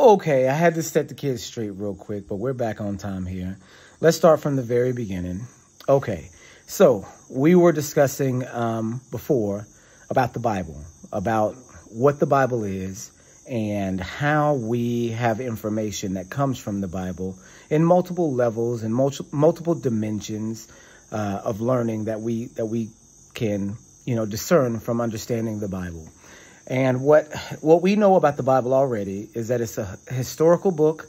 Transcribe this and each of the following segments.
Okay, I had to set the kids straight real quick, but we're back on time here. Let's start from the very beginning. Okay, so we were discussing before about the Bible, about what the Bible is and how we have information that comes from the Bible in multiple levels and multiple dimensions of learning that we can, discern from understanding the Bible. And what we know about the Bible already is that it's a historical book,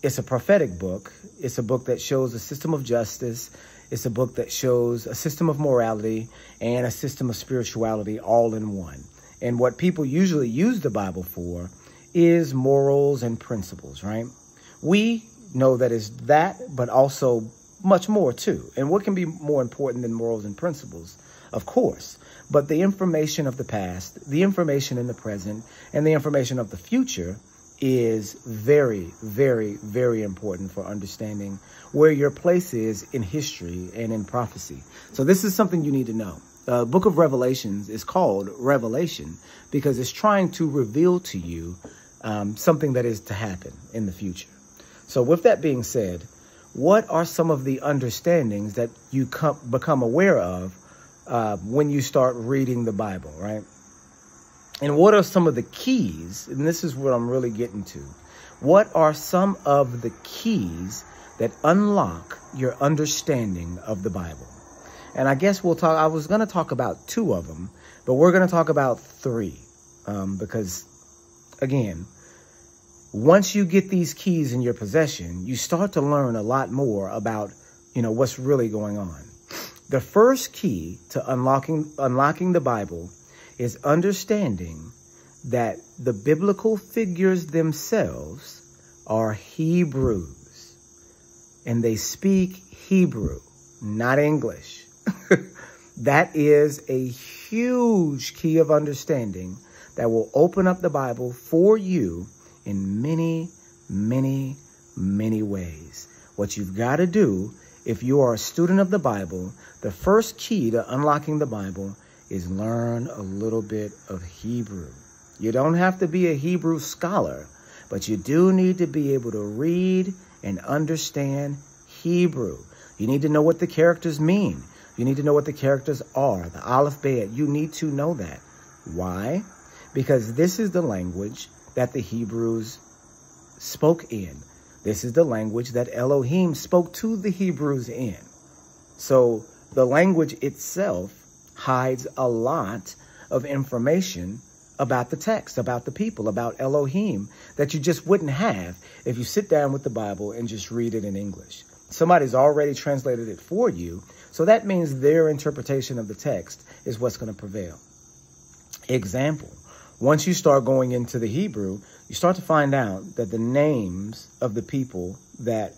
it's a prophetic book, it's a book that shows a system of justice, it's a book that shows a system of morality and a system of spirituality all in one. And what people usually use the Bible for is morals and principles, right? We know that it's that, but also much more too. And what can be more important than morals and principles? Of course. But the information of the past, the information in the present, and the information of the future is very, very, very important for understanding where your place is in history and in prophecy. So this is something you need to know. The book of Revelations is called Revelation because it's trying to reveal to you something that is to happen in the future. So with that being said, what are some of the understandings that you become aware of when you start reading the Bible, right? And what are some of the keys? And this is what I'm really getting to. What are some of the keys that unlock your understanding of the Bible? And I guess I was going to talk about two of them, but we're going to talk about three. Because, again, once you get these keys in your possession, you start to learn a lot more about, what's really going on. The first key to unlocking the Bible is understanding that the biblical figures themselves are Hebrews, and they speak Hebrew, not English. That is a huge key of understanding that will open up the Bible for you in many, many, many ways. What you've got to do, if you are a student of the Bible, the first key to unlocking the Bible is learn a little bit of Hebrew. You don't have to be a Hebrew scholar, but you do need to be able to read and understand Hebrew. You need to know what the characters mean. You need to know what the characters are, the Aleph Bet. You need to know that. Why? Because this is the language that the Hebrews spoke in. This is the language that Elohim spoke to the Hebrews in. So the language itself hides a lot of information about the text, about the people, about Elohim that you just wouldn't have if you sit down with the Bible and just read it in English. Somebody's already translated it for you, so that means their interpretation of the text is what's going to prevail. Example, once you start going into the Hebrew, you start to find out that the names of the people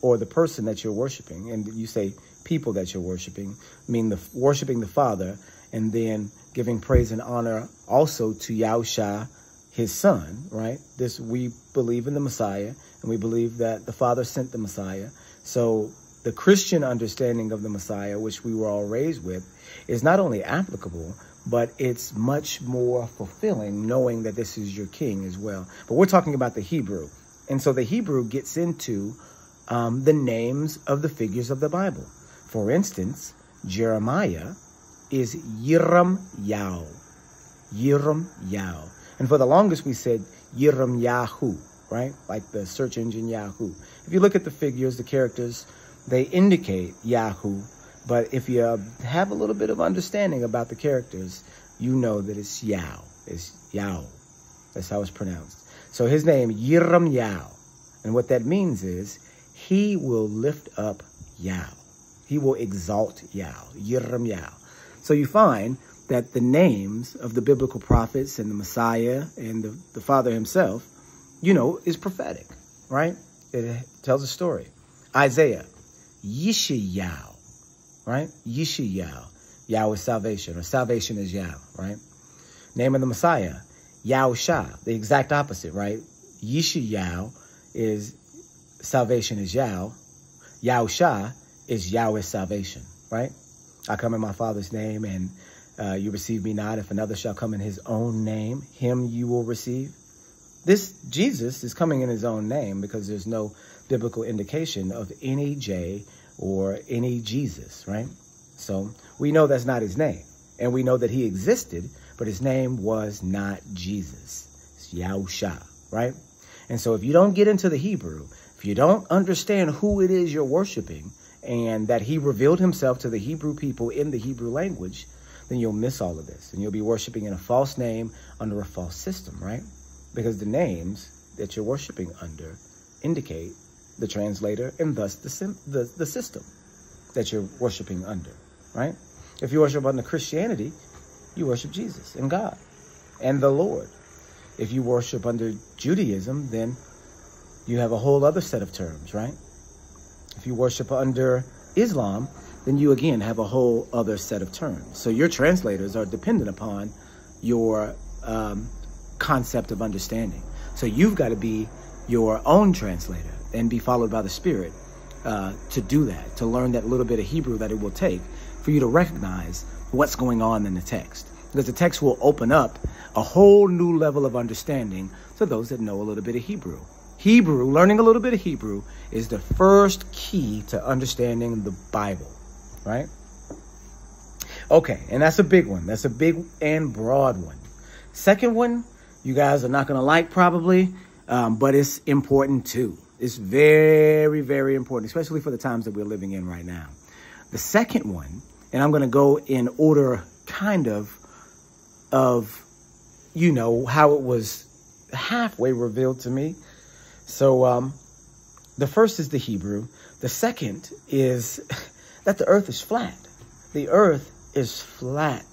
or the person that you're worshiping, and you say people that you're worshiping, mean worshiping the Father, and then giving praise and honor also to Yahusha, his son, right? We believe in the Messiah, and we believe that the Father sent the Messiah. So the Christian understanding of the Messiah, which we were all raised with, is not only applicable, but it's much more fulfilling knowing that this is your king as well. But we're talking about the Hebrew. And so the Hebrew gets into the names of the figures of the Bible. For instance, Jeremiah is Yiram-Yah. Yiram-Yah. And for the longest, we said Yiram-Yahu, right? Like the search engine Yahoo. If you look at the figures, the characters, they indicate Yahoo. But if you have a little bit of understanding about the characters, you know that it's Yah. It's Yah. That's how it's pronounced. So his name, Yiram-Yah. And what that means is he will lift up Yah. He will exalt Yah. Yiram-Yah. So you find that the names of the biblical prophets and the Messiah and the Father himself, is prophetic, right? It tells a story. Isaiah, Yeshayahu, right? Yeshayahu. Yah is salvation, or salvation is Yah, right? Name of the Messiah, Yahusha, the exact opposite, right? Yeshayahu is salvation is Yah. Yahusha is Yahweh's salvation, right? I come in my Father's name, and you receive me not. If another shall come in his own name, him you will receive. This Jesus is coming in his own name because there's no biblical indication of any J or any Jesus, right? So we know that's not his name. And we know that he existed, but his name was not Jesus. It's Yahusha, right? And so if you don't get into the Hebrew, if you don't understand who it is you're worshiping and that he revealed himself to the Hebrew people in the Hebrew language, then you'll miss all of this. And you'll be worshiping in a false name under a false system, right? Because the names that you're worshiping under indicate the translator and thus the system that you're worshiping under, right? If you worship under Christianity, you worship Jesus and God and the Lord. If you worship under Judaism, then you have a whole other set of terms, right? If you worship under Islam, then you again have a whole other set of terms. So your translators are dependent upon your concept of understanding. So you've got to be your own translator and be followed by the Spirit to do that, to learn that little bit of Hebrew that it will take for you to recognize what's going on in the text. Because the text will open up a whole new level of understanding to those that know a little bit of Hebrew. Hebrew, learning a little bit of Hebrew, is the first key to understanding the Bible, right? Okay, and that's a big one. That's a big and broad one. Second one, you guys are not going to like probably, but it's important too. It's very, very important, especially for the times that we're living in right now. The second one, and I'm going to go in order kind of, you know, how it was halfway revealed to me. So the first is the Hebrew. The second is that the earth is flat. The earth is flat.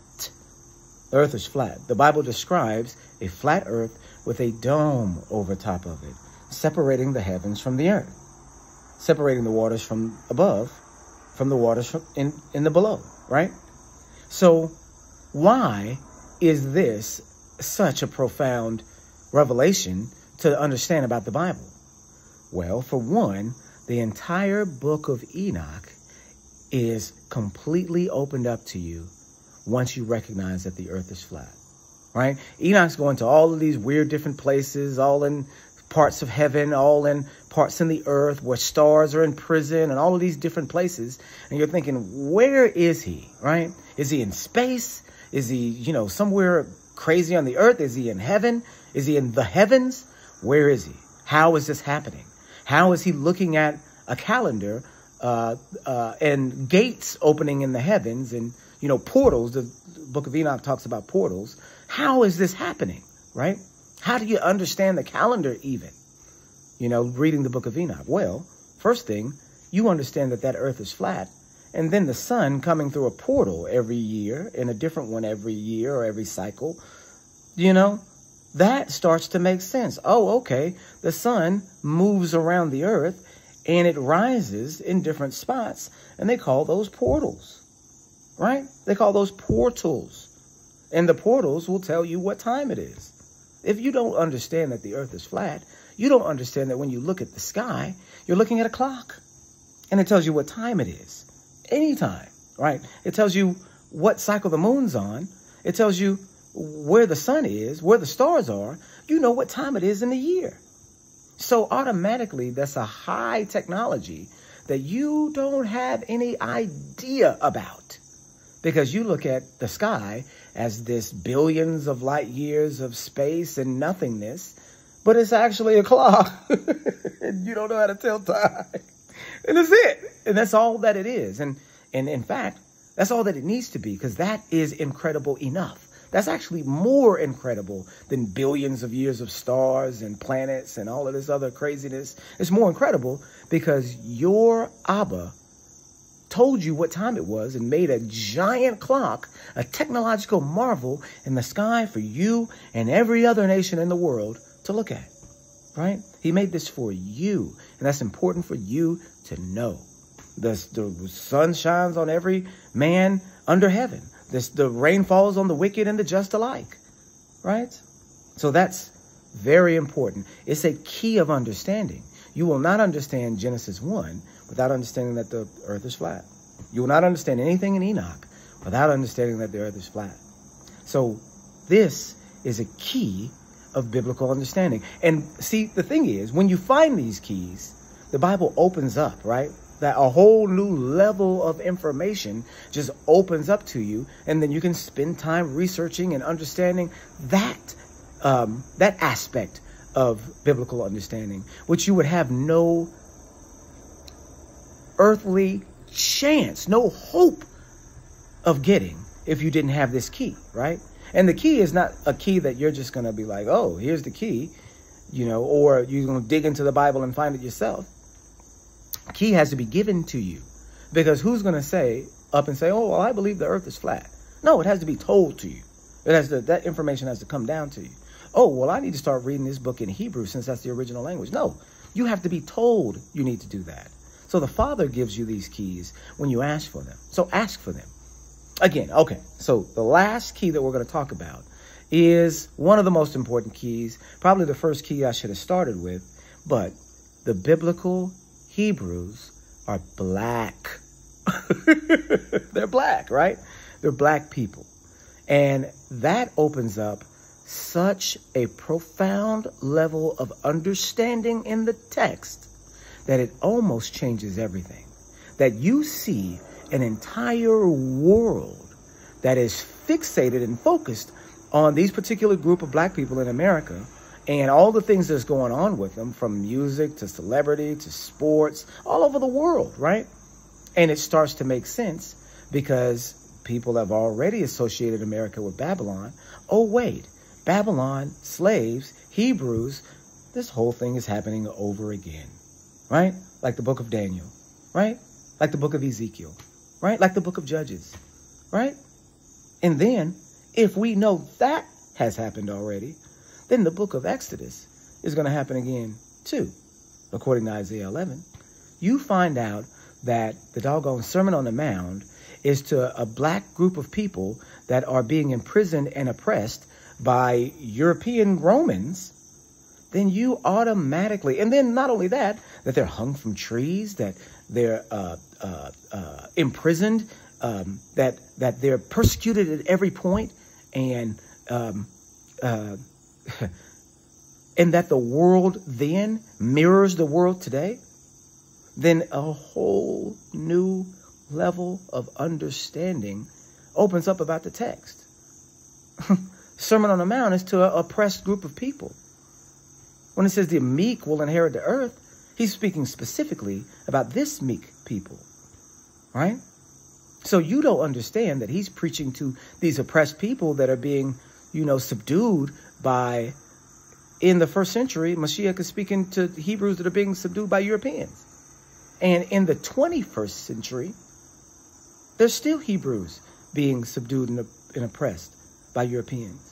The earth is flat. The Bible describes a flat earth with a dome over top of it, separating the heavens from the earth, separating the waters from above from the waters from in the below, right? So why is this such a profound revelation to understand about the Bible? Well, for one, the entire book of Enoch is completely opened up to you once you recognize that the earth is flat, right? Enoch's going to all of these weird different places, all in parts of heaven, all in parts in the earth where stars are in prison and all of these different places. And you're thinking, where is he, right? Is he in space? Is he, you know, somewhere crazy on the earth? Is he in heaven? Is he in the heavens? Where is he? How is this happening? How is he looking at a calendar and gates opening in the heavens and, you know, portals? The book of Enoch talks about portals. How is this happening, right? How do you understand the calendar even? You know, reading the book of Enoch. Well, first thing, you understand that earth is flat. And then the sun coming through a portal every year and a different one every year or every cycle, you know, that starts to make sense. Oh, okay. The sun moves around the earth and it rises in different spots. And they call those portals, right? They call those portals. And the portals will tell you what time it is. If you don't understand that the earth is flat, you don't understand that when you look at the sky, you're looking at a clock. And it tells you what time it is. Anytime, right? It tells you what cycle the moon's on. It tells you where the sun is, where the stars are. You know what time it is in the year. So automatically, that's a high technology that you don't have any idea about. Because you look at the sky as this billions of light years of space and nothingness, but it's actually a clock. And you don't know how to tell time. And that's it. And that's all that it is. And in fact, that's all that it needs to be, because that is incredible enough. That's actually more incredible than billions of years of stars and planets and all of this other craziness. It's more incredible because your Abba told you what time it was and made a giant clock, a technological marvel in the sky for you and every other nation in the world to look at, right? He made this for you, and that's important for you to know. The sun shines on every man under heaven. The rain falls on the wicked and the just alike, right? So that's very important. It's a key of understanding. You will not understand Genesis 1 without understanding that the earth is flat. You will not understand anything in Enoch without understanding that the earth is flat. So this is a key of biblical understanding. And see, the thing is, when you find these keys, the Bible opens up, right? That a whole new level of information just opens up to you. And then you can spend time researching and understanding that aspect of biblical understanding, which you would have no earthly chance, no hope of getting if you didn't have this key, right? And the key is not a key that you're just going to be like, oh, here's the key, or you're going to dig into the Bible and find it yourself. Key has to be given to you, because who's going to say, oh, well, I believe the earth is flat. No, it has to be told to you. That information has to come down to you. Oh, well, I need to start reading this book in Hebrew since that's the original language. No, you have to be told you need to do that. So the Father gives you these keys when you ask for them. So ask for them. Again, okay, so the last key that we're going to talk about is one of the most important keys, probably the first key I should have started with, but the biblical Hebrews are black. They're black, right? They're black people. And that opens up such a profound level of understanding in the text that it almost changes everything. That you see an entire world that is fixated and focused on these particular group of black people in America and all the things that's going on with them, from music to celebrity to sports, all over the world, right? And it starts to make sense because people have already associated America with Babylon. Oh, wait, Babylon, slaves, Hebrews, this whole thing is happening over again, right? Like the book of Daniel, right? Like the book of Ezekiel, right? Like the book of Judges, right? And then if we know that has happened already, then the book of Exodus is going to happen again too. According to Isaiah 11, you find out that the doggone Sermon on the Mount is to a black group of people that are being imprisoned and oppressed by European Romans. Then you automatically, and then not only that, that they're hung from trees, that they're imprisoned, that they're persecuted at every point, and that the world then mirrors the world today, then a whole new level of understanding opens up about the text. Sermon on the Mount is to an oppressed group of people. When it says the meek will inherit the earth, he's speaking specifically about this meek people, right? So you don't understand that he's preaching to these oppressed people that are being, subdued by, in the first century, Mashiach is speaking to Hebrews that are being subdued by Europeans. And in the 21st century, there's still Hebrews being subdued and oppressed by Europeans.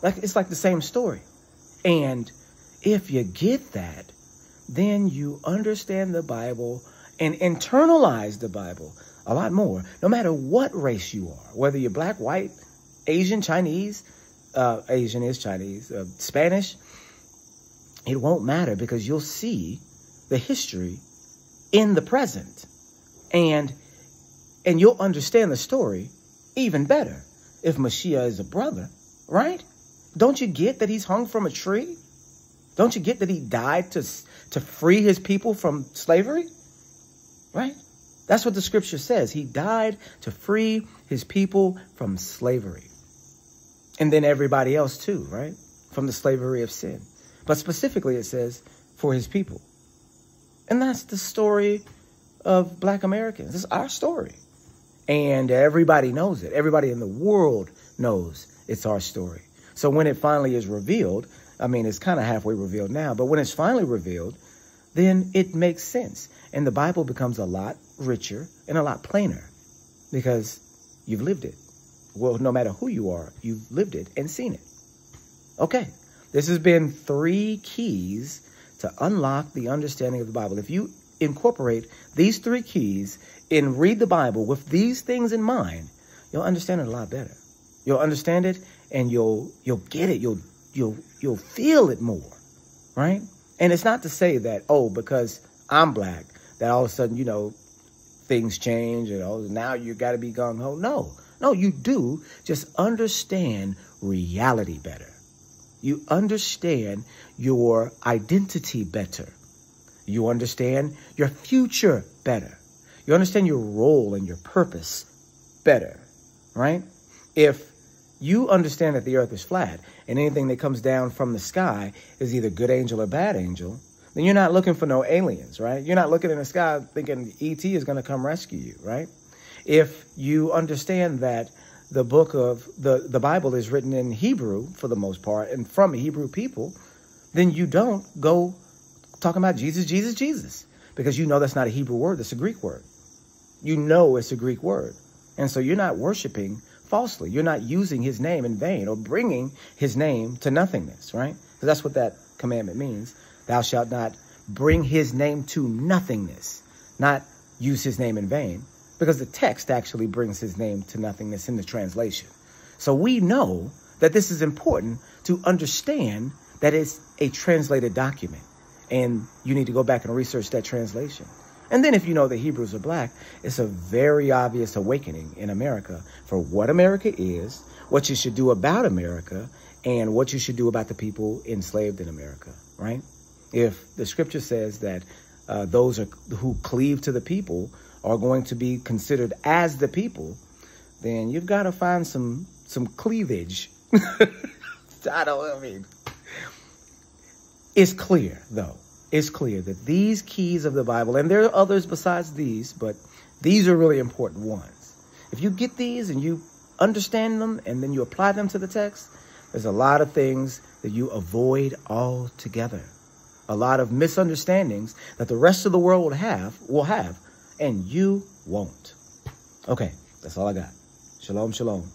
It's like the same story. And if you get that, then you understand the Bible and internalize the Bible a lot more, no matter what race you are, whether you're black, white, Asian, Chinese, Asian is Chinese, Spanish. It won't matter, because you'll see the history in the present, and you'll understand the story even better if Mashiach is a brother, right? Don't you get that he's hung from a tree? Don't you get that he died to free his people from slavery? Right? That's what the scripture says. He died to free his people from slavery. And then everybody else too, right? From the slavery of sin. But specifically it says for his people. And that's the story of black Americans. It's our story. And everybody knows it. Everybody in the world knows it's our story. So when it finally is revealed, it's kind of halfway revealed now, but when it's finally revealed, then it makes sense. And the Bible becomes a lot richer and a lot plainer because you've lived it. Well, no matter who you are, you've lived it and seen it. Okay, this has been 3 keys to unlock the understanding of the Bible. If you incorporate these 3 keys and read the Bible with these things in mind, you'll understand it a lot better. You'll understand it and you'll get it. You'll feel it more, right? And it's not to say that, because I'm black, that all of a sudden, things change and now you got to be gung-ho. No, you do just understand reality better. You understand your identity better. You understand your future better. You understand your role and your purpose better, right? If you understand that the earth is flat and anything that comes down from the sky is either good angel or bad angel, then you're not looking for no aliens, right? You're not looking in the sky thinking E.T. is going to come rescue you, right? If you understand that the book of the Bible is written in Hebrew for the most part and from a Hebrew people, then you don't go talking about Jesus, Jesus, Jesus, because you know that's not a Hebrew word. That's a Greek word. You know it's a Greek word. And so you're not worshiping falsely. You're not using his name in vain or bringing his name to nothingness, right? Because that's what that commandment means. Thou shalt not bring his name to nothingness, not use his name in vain, because the text actually brings his name to nothingness in the translation. So we know that this is important to understand that it's a translated document, and you need to go back and research that translation. And then if you know the Hebrews are black, it's a very obvious awakening in America for what America is, what you should do about America, and what you should do about the people enslaved in America, right? If the scripture says that those who cleave to the people are going to be considered as the people, then you've got to find some cleavage. I mean, it's clear, though. It's clear that these keys of the Bible, and there are others besides these, but these are really important ones. If you get these and you understand them and then you apply them to the text, there's a lot of things that you avoid altogether. A lot of misunderstandings that the rest of the world will have, and you won't. Okay, that's all I got. Shalom, shalom.